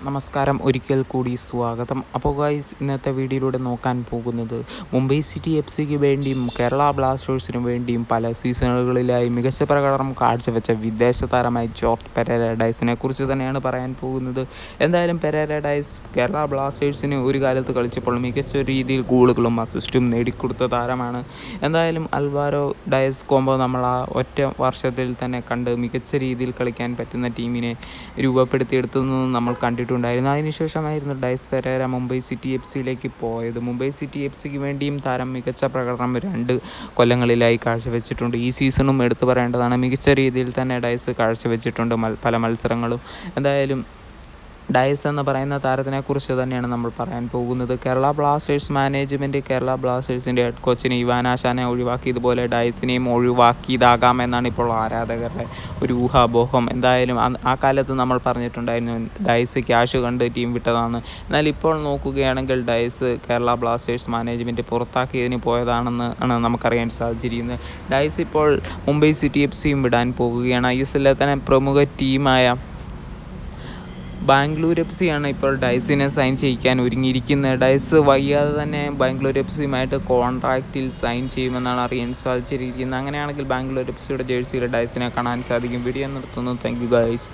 നമസ്കാരം, ഒരിക്കൽ കൂടി സ്വാഗതം. അപ്പോൾ ഗൈസ്, ഇന്നത്തെ വീഡിയോയിലൂടെ നോക്കാൻ പോകുന്നത് മുംബൈ സിറ്റി എഫ് സിക്ക് വേണ്ടിയും കേരള ബ്ലാസ്റ്റേഴ്സിനു വേണ്ടിയും പല സീസണുകളിലായി മികച്ച പ്രകടനം കാഴ്ചവെച്ച വിദേശ താരമായ ജോർജ് പെരേര ഡയസിനെ കുറിച്ച് തന്നെയാണ് പറയാൻ പോകുന്നത്. എന്തായാലും പെരേര ഡയസ് കേരള ബ്ലാസ്റ്റേഴ്സിന് ഒരു കാലത്ത് കളിച്ചപ്പോൾ മികച്ച രീതിയിൽ ഗോളുകളും അസിസ്റ്റും നേടിക്കൊടുത്ത താരമാണ്. എന്തായാലും അൽവാരോ ഡയസ് കോംബോ നമ്മൾ ആ ഒറ്റ വർഷത്തിൽ തന്നെ കണ്ട് മികച്ച രീതിയിൽ കളിക്കാൻ പറ്റുന്ന ടീമിനെ രൂപപ്പെടുത്തിയെടുത്തതെന്ന് നമ്മൾ കണ്ടിട്ടുണ്ട്. അതിനുശേഷമായിരുന്നു ഡയസ് പെരേര മുംബൈ സിറ്റി എഫ് സിയിലേക്ക് പോയത്. മുംബൈ സിറ്റി എഫ് സിക്ക് വേണ്ടിയും താരം മികച്ച പ്രകടനം 2 കൊല്ലങ്ങളിലായി കാഴ്ചവെച്ചിട്ടുണ്ട്. ഈ സീസണും എടുത്തു പറയേണ്ടതാണ്. മികച്ച രീതിയിൽ തന്നെ ഡയസ് കാഴ്ചവെച്ചിട്ടുണ്ട് പല മത്സരങ്ങളും. എന്തായാലും ഡയസ് എന്ന് പറയുന്ന താരത്തിനെക്കുറിച്ച് തന്നെയാണ് നമ്മൾ പറയാൻ പോകുന്നത്. കേരള ബ്ലാസ്റ്റേഴ്സ് മാനേജ്മെൻറ്റ് കേരള ബ്ലാസ്റ്റേഴ്സിൻ്റെ ഹെഡ് കോച്ചിനെ ഇവാൻ ആശാനെ ഒഴിവാക്കിയതുപോലെ ഡയസിനെയും ഒഴിവാക്കിയതാകാമെന്നാണ് ഇപ്പോൾ ആരാധകരുടെ ഒരു ഊഹാപോഹം. എന്തായാലും ആ കാലത്ത് നമ്മൾ പറഞ്ഞിട്ടുണ്ടായിരുന്നു ഡയസ് ക്യാഷ് കണ്ട് ടീം വിട്ടതാണ്. എന്നാൽ ഇപ്പോൾ നോക്കുകയാണെങ്കിൽ ഡയസ് കേരള ബ്ലാസ്റ്റേഴ്സ് മാനേജ്മെൻറ്റ് പുറത്താക്കിയതിന് പോയതാണെന്ന് ആണ് നമുക്കറിയാൻ സാധിച്ചിരിക്കുന്നത്. ഡയസ് ഇപ്പോൾ മുംബൈ സിറ്റി എഫ് സിയും വിടാൻ പോകുകയാണ്. ISL തന്നെ പ്രമുഖ ടീമായ ബാംഗ്ലൂർ എഫ് സിയാണ് ഇപ്പോൾ ഡയസിനെ സൈൻ ചെയ്യിക്കാൻ ഒരുങ്ങിയിരിക്കുന്നത്. ഡയസ് വൈകാതെ തന്നെ ബാംഗ്ലൂർ എഫ് സിയുമായിട്ട് കോൺട്രാക്റ്റിൽ സൈൻ ചെയ്യുമെന്നാണ് അറിയാൻ സാധിച്ചിരിക്കുന്നത്. അങ്ങനെയാണെങ്കിൽ ബാംഗ്ലൂർ എഫ് സിയുടെ ജേഴ്സിയിൽ ഡയസിനെ കാണാൻ സാധിക്കും. വീഡിയോ നിർത്തുന്നു. Thank you guys.